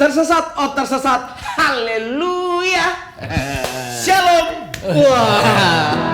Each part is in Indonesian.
Tersesat, oh tersesat. Haleluya. Shalom. Wah.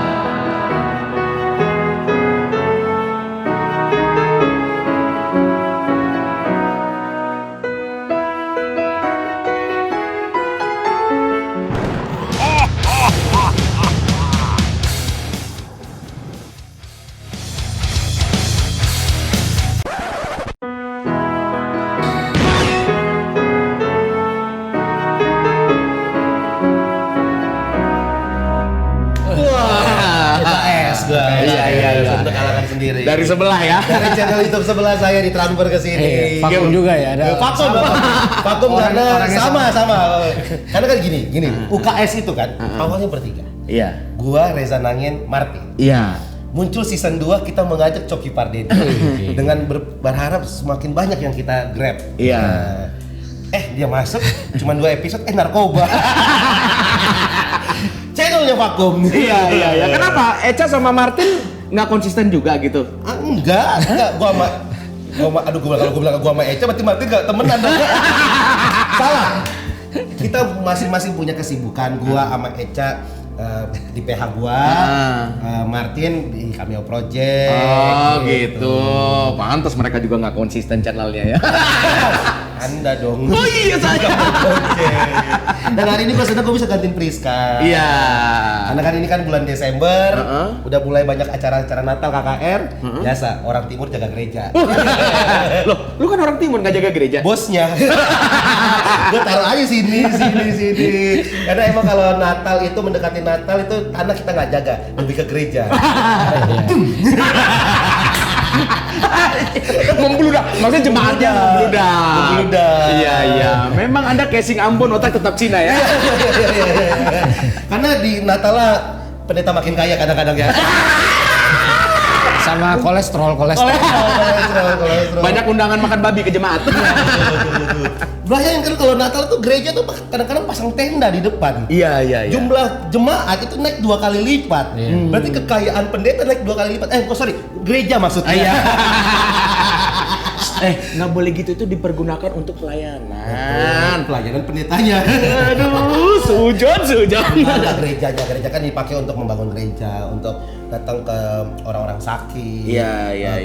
Iya. Untuk kalangan sendiri. Dari sebelah ya. Dari channel YouTube sebelah saya ditransfer ke sini. Vakum juga ya. Vakum karena sama. Karena kan gini. UKS itu kan awalnya bertiga. Iya. Gua, Reza Nangin, Martin. Iya. Muncul season 2 kita mengajak Coki Pardede dengan berharap semakin banyak yang kita grab. Iya. Dia masuk cuma 2 episode narkoba. Channelnya vakum. Iya. Kenapa Echa sama Martin nggak konsisten juga gitu? Enggak. Gua kalau gua bilang gua sama Echa berarti Martin enggak temenan dong. Salah. Kita masing-masing punya kesibukan. Gua sama Echa di PH gua, Martin di Cameo Project. Oh gitu. Pantas mereka juga nggak konsisten channelnya ya. Anda dong. Oh iya saya. Dan hari ini gue senang gue bisa gantiin Priska. Iya. Karena kan ini kan bulan Desember, udah mulai banyak acara-acara Natal KKR. Biasa orang timur jaga gereja. Loh, lu kan orang timur nggak jaga gereja? Bosnya. Gue taruh aja sini. Karena emang kalau Natal itu mendekati Natal itu tanah kita nggak jaga, lebih ke gereja. Membludak, maksudnya jemaatnya membludak. Iya. Memang Anda casing Ambon, otak tetap Cina ya. Karena di Natal pendeta makin kaya kadang-kadang ya. Sama kolesterol. Banyak undangan makan babi ke jemaat. Bayangin kan kalau Natal tuh gereja tuh kadang-kadang pasang tenda di depan. Iya. Jumlah jemaat itu naik 2 kali lipat. Berarti kekayaan pendeta naik 2 kali lipat. Gereja maksudnya. Iya. Nggak boleh gitu, itu dipergunakan untuk pelayanan. Pelayanan pendetanya. Aduh, sujon. Ada gerejanya, gereja kan dipakai untuk membangun gereja, untuk datang ke orang-orang sakit,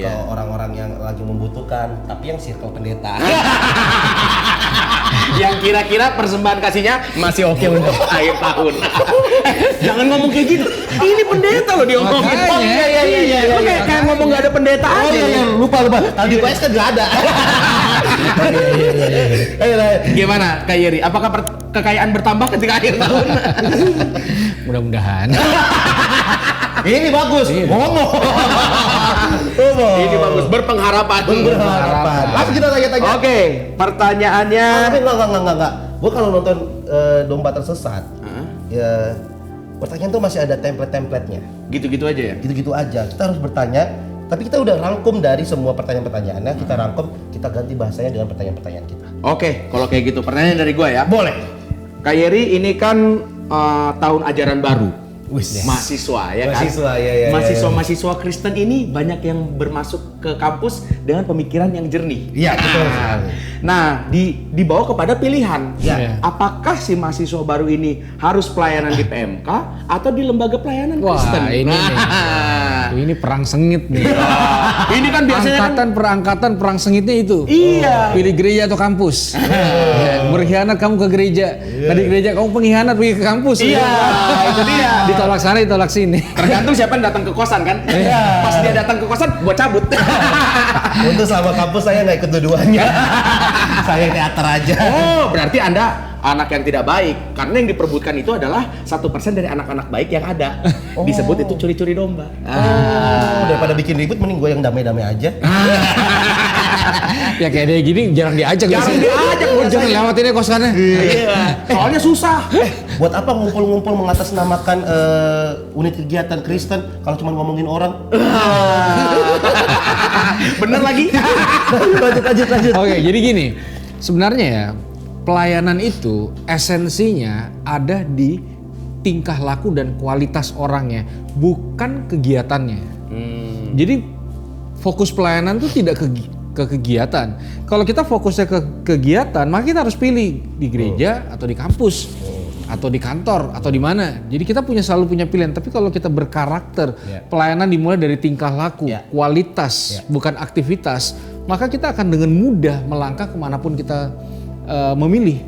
ke orang-orang yang lagi membutuhkan, tapi yang circle pendeta. Yang kira-kira persembahan kasihnya masih oke untuk akhir tahun. Jangan ngomong kayak gitu. Ini pendeta loh diomongin. Iya. Kayak ngomong nggak ada pendeta aja. Lupa. Kalau di PS kan nggak ada. Gimana Kak Yeri? Apakah kekayaan bertambah ketika akhir tahun? Mudah-mudahan. Ini bagus. Ngomong. Ini bagus. Berpengharapan. Langsung kita tanya-tanya. Oke, pertanyaannya. Tapi enggak. Gua kalau nonton Domba Tersesat, ya pertanyaan tuh masih ada template-templatenya. Gitu-gitu aja ya? Gitu-gitu aja. Kita harus bertanya, tapi kita udah rangkum dari semua pertanyaan-pertanyaannya. Kita rangkum, kita ganti bahasanya dengan pertanyaan-pertanyaan kita. Oke, kalau kayak gitu. Pertanyaan dari gua ya. Boleh. Kak Yeri, ini kan tahun ajaran baru. Mahasiswa ya kan? Mahasiswa Kristen ini banyak yang bermasuk ke kampus dengan pemikiran yang jernih. Iya, betul. Nah, dibawa kepada pilihan. Ya. Apakah si mahasiswa baru ini harus pelayanan di PMK atau di lembaga pelayanan Kristen? Ini perang sengit nih. Ini kan biasanya Angkatan perang sengitnya itu. Iya. Pilih gereja atau kampus. Berkhianat kamu ke gereja. Tadi gereja kamu pengkhianat pergi ke kampus. Iya, itu dia. Ditolak sana, ditolak sini. Tergantung siapa yang datang ke kosan kan. Pas dia datang ke kosan, gua cabut. Untuk selama kampus saya nggak ikut dua-duanya. Saya teater aja. Oh, berarti Anda anak yang tidak baik. Karena yang diperbutkan itu adalah 1% dari anak-anak baik yang ada. Disebut itu curi-curi domba. Daripada bikin ribut, mending gue yang damai-damai aja. Ya kayak dia gini jarang diajak. Jangan lewatin kosannya. Iya. Soalnya susah. Buat apa ngumpul-ngumpul mengatasnamakan unit kegiatan Kristen kalau cuma ngomongin orang? Bener lagi. Lanjut. Oke, jadi gini. Sebenarnya ya, pelayanan itu esensinya ada di tingkah laku dan kualitas orangnya, bukan kegiatannya. Jadi fokus pelayanan tuh tidak ke kegiatan. Kalau kita fokusnya ke kegiatan, maka kita harus pilih di gereja atau di kampus atau di kantor atau di mana. Jadi kita selalu punya pilihan. Tapi kalau kita berkarakter, pelayanan dimulai dari tingkah laku, kualitas, bukan aktivitas, maka kita akan dengan mudah melangkah kemanapun kita memilih.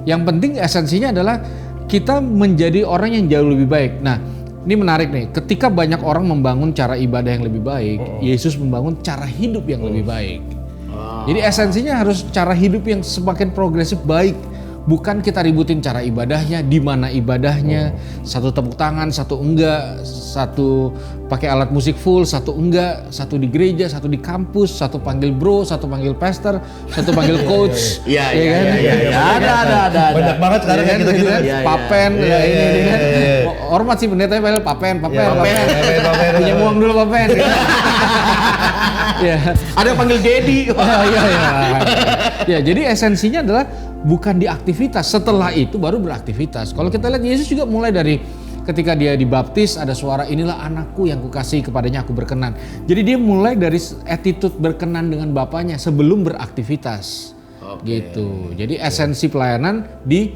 Yang penting esensinya adalah kita menjadi orang yang jauh lebih baik. Nah, ini menarik nih. Ketika banyak orang membangun cara ibadah yang lebih baik, Yesus membangun cara hidup yang lebih baik. Jadi esensinya harus cara hidup yang semakin progresif baik. Bukan kita ributin cara ibadahnya, di mana ibadahnya, satu tepuk tangan, satu enggak, satu pakai alat musik full, satu enggak, satu di gereja, satu di kampus, satu panggil bro, satu panggil pastor, satu panggil coach. Iya. Ada. Banyak banget sekarang kayak gitu-gitu. Papen, ini kan. Hormat sih pendetanya panggil papen. Punya uang dulu papen. Ada yang panggil Dedi. Ya, jadi esensinya adalah bukan di aktivitas, setelah itu baru beraktivitas. Kalau kita lihat Yesus juga mulai dari ketika dia dibaptis ada suara, inilah anakku yang kukasihi, kepadanya aku berkenan. Jadi dia mulai dari attitude berkenan dengan Bapaknya sebelum beraktivitas. Gitu. Jadi esensi pelayanan di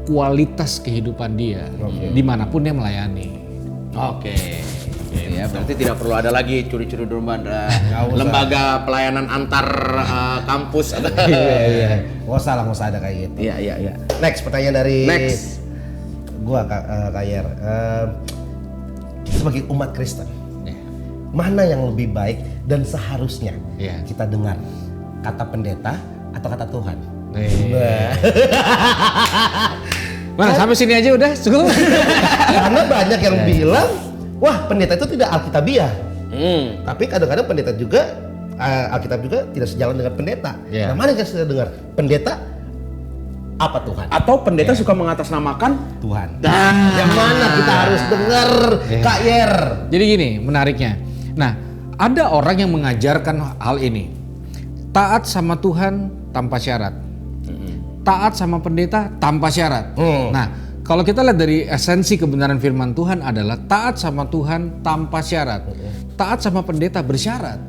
kualitas kehidupan dia, dimanapun dia melayani. Ya, berarti tidak perlu ada lagi curi-curi domba lembaga pelayanan antar kampus. Iya. Nggak usah ada kayak gitu. Iya. Next, pertanyaan dari gua Kak Yer. Sebagai umat Kristen, mana yang lebih baik dan seharusnya kita dengar? Kata pendeta atau kata Tuhan? Mana sampai sini aja udah cukup. Karena banyak yang bilang, wah pendeta itu tidak alkitabiah. Tapi kadang-kadang pendeta juga, Alkitab juga tidak sejalan dengan pendeta. Nah, mana yang kita dengar? Pendeta apa Tuhan? Atau pendeta suka mengatasnamakan Tuhan. Yang mana kita harus dengar, Kak Yer? Jadi gini menariknya. Nah, ada orang yang mengajarkan hal ini. Taat sama Tuhan tanpa syarat. Taat sama pendeta tanpa syarat. Nah, kalau kita lihat dari esensi kebenaran firman Tuhan adalah taat sama Tuhan tanpa syarat. Taat sama pendeta bersyarat.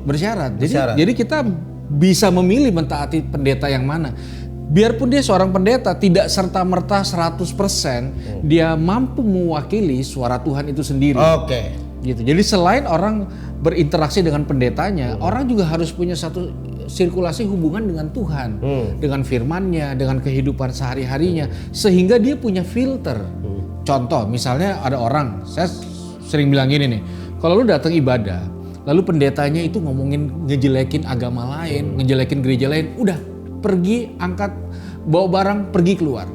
Bersyarat. Jadi kita bisa memilih mentaati pendeta yang mana. Biarpun dia seorang pendeta, tidak serta-merta 100% dia mampu mewakili suara Tuhan itu sendiri. Gitu. Jadi selain orang berinteraksi dengan pendetanya, orang juga harus punya satu sirkulasi hubungan dengan Tuhan, dengan firman-Nya, dengan kehidupan sehari-harinya, sehingga dia punya filter. Contoh, misalnya ada orang, saya sering bilang gini nih, kalau lu datang ibadah, lalu pendetanya itu ngomongin ngejelekin agama lain, ngejelekin gereja lain, udah pergi, angkat, bawa barang, pergi keluar.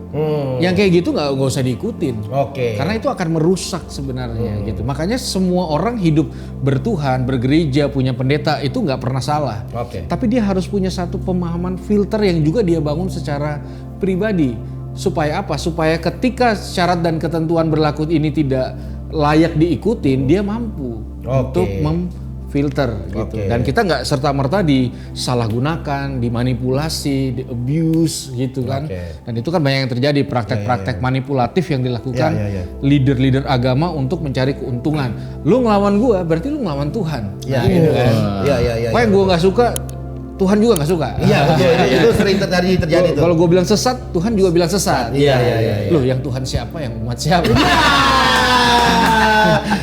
Yang kayak gitu nggak usah diikutin. Karena itu akan merusak sebenarnya gitu. Makanya semua orang hidup bertuhan, bergereja, punya pendeta itu nggak pernah salah. Tapi dia harus punya satu pemahaman filter yang juga dia bangun secara pribadi. Supaya apa? Supaya ketika syarat dan ketentuan berlaku ini tidak layak diikutin, dia mampu untuk filter gitu. Dan kita nggak serta-merta disalahgunakan, dimanipulasi, di abuse gitu kan. Dan itu kan banyak yang terjadi, praktek-praktek manipulatif yang dilakukan leader-leader agama untuk mencari keuntungan. Lu ngelawan gua, berarti lu ngelawan Tuhan. Apa yang gua nggak suka, Tuhan juga nggak suka. Itu sering terjadi itu. Kalau gua bilang sesat, Tuhan juga bilang sesat. Loh, yang Tuhan siapa, yang umat siapa?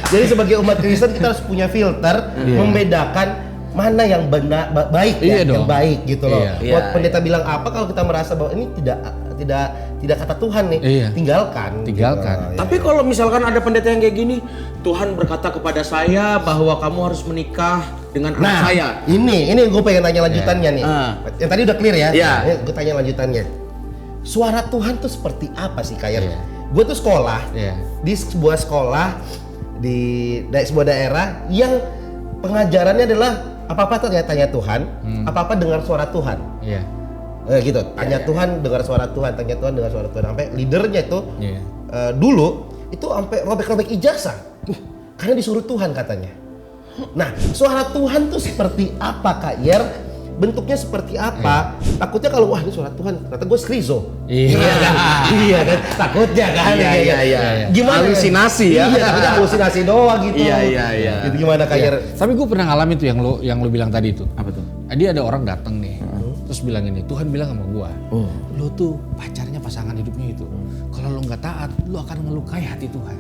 Jadi sebagai umat Kristen kita harus punya filter membedakan mana yang benar baik yang baik gitu loh. Buat pendeta bilang apa, kalau kita merasa bahwa ini tidak kata Tuhan nih, tinggalkan. Gitu. Tapi kalau misalkan ada pendeta yang kayak gini, Tuhan berkata kepada saya bahwa kamu harus menikah dengan anak saya. Ini gue pengen tanya lanjutannya nih. Yang tadi udah clear ya. Gue tanya lanjutannya. Suara Tuhan tuh seperti apa sih kayak? Gue tuh sekolah di sebuah sekolah di sebuah daerah yang pengajarannya adalah apa-apa tanya Tuhan, apa-apa dengar suara Tuhan. Gitu. Tanya Tuhan, dengar suara Tuhan, tanya Tuhan, dengar suara Tuhan. Sampai leadernya itu dulu itu sampai robek-robek ijazah. Karena disuruh Tuhan katanya. Nah, suara Tuhan tuh seperti apa Kak Yer bentuknya seperti apa. Takutnya kalau wah ini suara Tuhan, ternyata gue skrizo. Iya. Iya kan, takutnya kan. Iya. Gimana? Halusinasi ya. Iya, takutnya halusinasi doang gitu. Iya. Gitu gimana kayak? Tapi gue pernah ngalamin tuh yang lo bilang tadi itu. Apa tuh? Dia ada orang datang nih, terus bilang ini, Tuhan bilang sama gue, lo tuh pacarnya pasangan hidupnya itu. Kalau lo nggak taat, lo akan melukai hati Tuhan.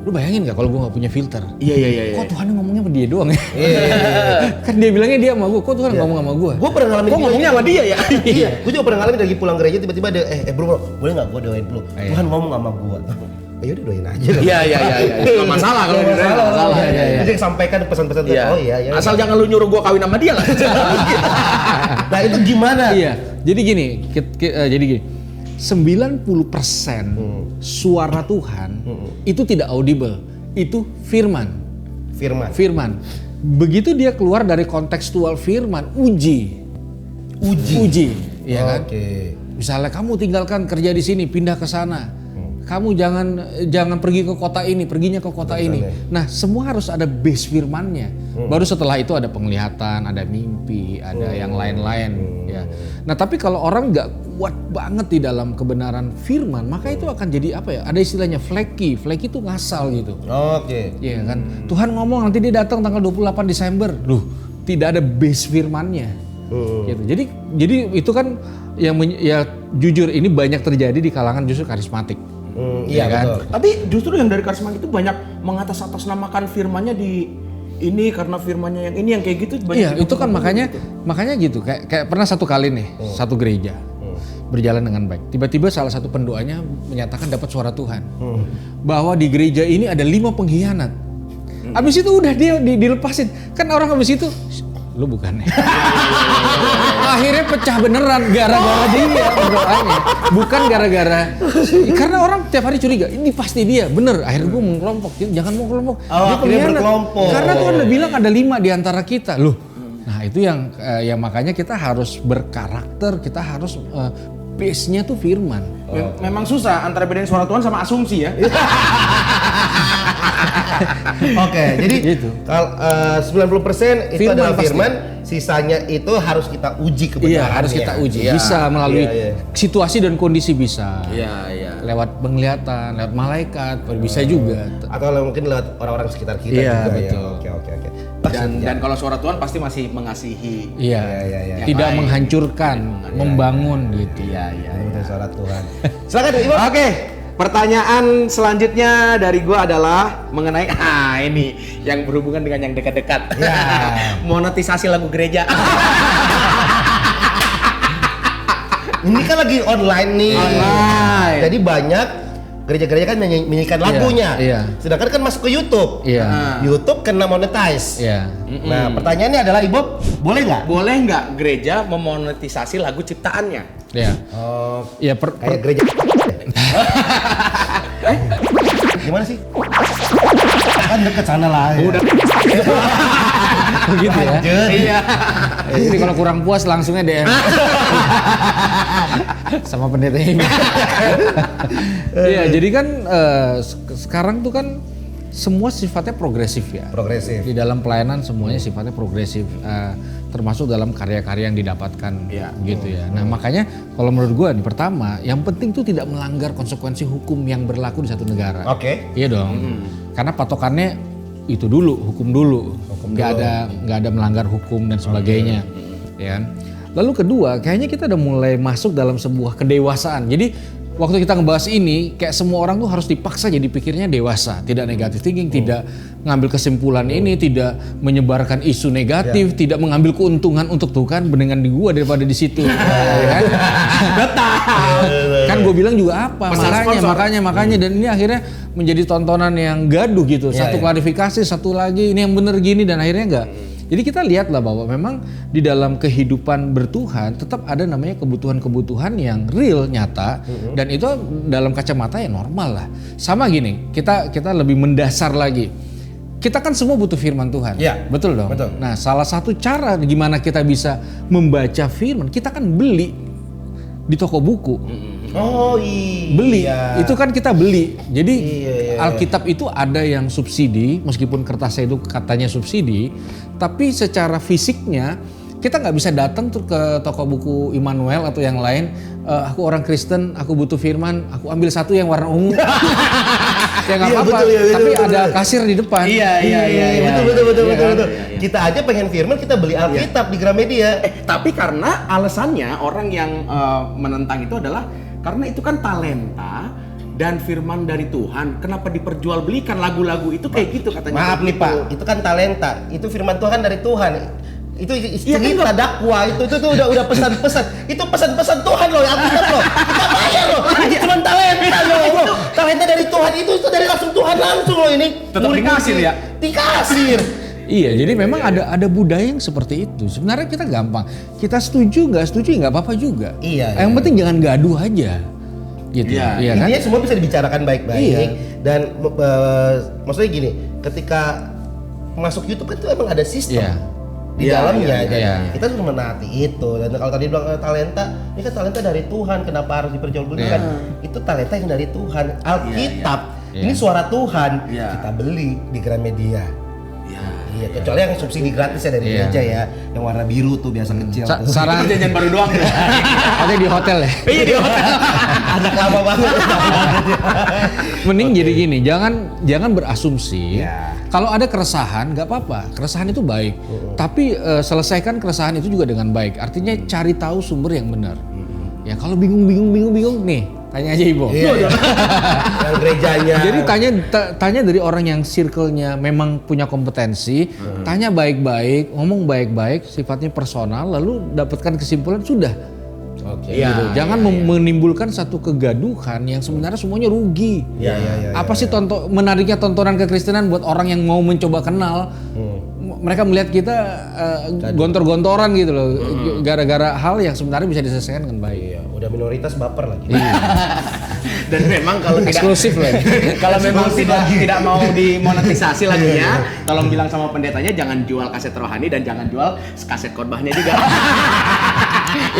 Lo bayangin nggak kalau gue nggak punya filter? Iya. Kok Tuhan ngomongnya sama dia doang ya? Iya. Kan dia bilangnya dia sama gue, kok Tuhan ngomong sama gue? Gue pernah ngalamin. Kok ngomongnya sama dia ya? Iya. Gue juga pernah ngalamin lagi pulang gereja tiba-tiba ada bro, boleh nggak gue doain dulu? Tuhan ngomong sama gue. Ya udah doain aja. Iya. Enggak masalah kalau Nggak enggak masalah. Iya. Jadi sampaikan pesan-pesan dari iya. Asal jangan lu nyuruh gua kawin sama dia lah. Nah itu gimana? Iya, jadi gini, 90% suara Tuhan itu tidak audible, itu firman. Begitu dia keluar dari kontekstual firman, uji, ya kan? Oke. Misalnya kamu tinggalkan kerja di sini, pindah ke sana. Kamu jangan pergi ke kota ini, perginya ke kota ini. Nah, semua harus ada base firmannya. Baru setelah itu ada penglihatan, ada mimpi, ada yang lain-lain. Ya. Nah, tapi kalau orang nggak kuat banget di dalam kebenaran firman, maka itu akan jadi apa ya? Ada istilahnya flaky. Flaky itu ngasal gitu. Oke. Iya kan? Tuhan ngomong nanti dia datang tanggal 28 Desember. Loh, tidak ada base firmannya. Gitu. Jadi itu kan yang ya jujur ini banyak terjadi di kalangan justru karismatik. Iya kan? Betul. Tapi justru yang dari karismatik itu banyak mengatas-atasnamakan firmannya di ini karena firmannya yang ini yang kayak gitu banyak. Iya, itu kan makanya gitu. Kayak pernah satu kali nih, satu gereja berjalan dengan baik. Tiba-tiba salah satu pendoanya menyatakan dapat suara Tuhan. Bahwa di gereja ini ada 5 pengkhianat. Abis itu udah dia dilepasin. Kan orang abis itu lu bukan ya? Akhirnya pecah beneran gara-gara dia doanya. Bukan gara-gara karena orang tiap hari curiga ini pasti dia bener. Akhirnya gue mengkelompok, jangan mau kelompok. Dia pengkhianat. Karena Tuhan udah bilang ada 5 di antara kita loh. Nah itu yang makanya kita harus berkarakter, kita harus base-nya tuh firman. Memang susah antara bedain suara Tuhan sama asumsi ya. Oke, jadi gitu. Kalau 90% itu adalah firman, sisanya itu harus kita uji kebenarannya. Iya, harus kita uji. Bisa melalui situasi dan kondisi bisa. Iya. Lewat penglihatan, lewat malaikat, bisa juga. Atau mungkin lewat orang-orang sekitar kita juga. Betul. Ya. Oke. Dan kalau suara Tuhan pasti masih mengasihi. Iya. Tidak menghancurkan, membangun gitu. Iya. Itu suara Tuhan. Silakan Ibu. Oke. Pertanyaan selanjutnya dari gua adalah mengenai ini yang berhubungan dengan yang dekat-dekat. Ya. Monetisasi lagu gereja. Ini kan lagi online nih. Online. Jadi banyak gereja-gereja kan menyanyikan lagunya. Iya. Sedangkan kan masuk ke YouTube. Iya. YouTube kena monetize. Iya. Nah, pertanyaannya adalah Ibu, boleh nggak? Boleh nggak gereja memonetisasi lagu ciptaannya? Iya. Oh, Iya, kayak gereja. Gimana sih? Kan deket sana lah. Udah. Begitu ya. Iya. Jadi kalau kurang puas langsungnya DM. Sama pendeta ini. Iya, jadi kan sekarang tuh kan semua sifatnya progresif ya. Progresif. Di dalam pelayanan semuanya sifatnya progresif, termasuk dalam karya-karya yang didapatkan, gitu ya. Nah makanya kalau menurut gua nih pertama, yang penting tuh tidak melanggar konsekuensi hukum yang berlaku di satu negara. Oke. Iya dong. Karena patokannya itu dulu, hukum dulu. Nggak ada melanggar hukum dan sebagainya, ya. Lalu kedua, kayaknya kita udah mulai masuk dalam sebuah kedewasaan. Jadi waktu kita ngebahas ini, kayak semua orang tuh harus dipaksa jadi pikirnya dewasa, tidak negatif thinking, tidak ngambil kesimpulan ini, tidak menyebarkan isu negatif, tidak mengambil keuntungan untuk tuh kan mendingan di gua daripada di situ, ya kan? Kan gue bilang juga apa, makanya dan ini akhirnya menjadi tontonan yang gaduh gitu, satu klarifikasi, satu lagi ini yang bener gini dan akhirnya enggak. Jadi kita lihatlah bahwa memang di dalam kehidupan bertuhan tetap ada namanya kebutuhan-kebutuhan yang real, nyata, dan itu dalam kacamata ya normal lah. Sama gini, kita lebih mendasar lagi. Kita kan semua butuh firman Tuhan. Ya, betul dong. Betul. Nah, salah satu cara gimana kita bisa membaca firman, kita kan beli di toko buku. Oh iya. Beli, itu kan kita beli. Jadi iya. Alkitab itu ada yang subsidi, meskipun kertasnya itu katanya subsidi, tapi secara fisiknya Kita nggak bisa datang tuh ke toko buku Immanuel atau yang lain. Aku orang Kristen, aku butuh firman, aku ambil satu yang warna ungu. Ya nggak apa-apa. Tapi ada kasir di depan. Iya. Betul. Kita aja pengen firman, kita beli Alkitab di Gramedia. Tapi karena alasannya orang yang menentang itu adalah karena itu kan talenta dan firman dari Tuhan, kenapa diperjualbelikan lagu-lagu itu kayak gitu katanya. Maaf nih Pak, itu kan talenta, itu firman Tuhan dari Tuhan. Itu cerita dakwah, itu udah pesan-pesan. Itu pesan-pesan Tuhan loh, Alkitab loh. Kita bayar loh. Ini cuma talenta loh. Talenta dari Tuhan itu dari langsung Tuhan langsung loh ini. Tetap dikasir ya? Dikasir. Iya, jadi memang ada budaya yang seperti itu. Sebenarnya kita gampang. Kita setuju nggak apa-apa juga. Iya. Yang penting jangan gaduh aja. Gitu. Iya kan? Intinya semua bisa dibicarakan baik-baik. Iya. Dan maksudnya gini, ketika masuk YouTube kan itu emang ada sistem. Iya. Di dalamnya, iya. kita harus menaati itu. Dan kalau tadi bilang talenta, ini kan talenta dari Tuhan, kenapa harus diperjualbelikan? Itu talenta yang dari Tuhan. Alkitab, ini suara Tuhan, kita beli di Gramedia. Iya, kecuali yang subsidi gratis ya dari gereja ya, yang warna biru tuh biasa kecil. Saran jajan baru doang. ada di hotel ya. Iya di hotel. Ada lama banget. Mending jadi gini, jangan berasumsi. Kalau ada keresahan, nggak apa-apa. Keresahan itu baik. Tapi selesaikan keresahan itu juga dengan baik. Artinya cari tahu sumber yang benar. Ya kalau bingung nih, tanya aja Ibu. Iya. Yang gerejanya. Jadi tanya dari orang yang circle-nya memang punya kompetensi, tanya baik-baik, ngomong baik-baik, sifatnya personal, lalu dapatkan kesimpulan sudah. Oke. Gitu. Jangan menimbulkan satu kegaduhan yang sebenarnya semuanya rugi. Apa sih menariknya tontonan kekristenan buat orang yang mau mencoba kenal? Mereka melihat kita gontor-gontoran gitu loh, gara-gara hal yang sebenarnya bisa diselesaikan dengan baik. Iya, udah minoritas baper lagi. Dan memang kalau tidak Eksklusif lagi. kalau memang tidak mau dimonetisasi lagi ya, tolong bilang sama pendetanya jangan jual kaset rohani dan jangan jual kaset khotbahnya juga.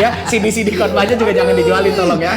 Ya, CD khotbahnya juga jangan dijualin tolong ya.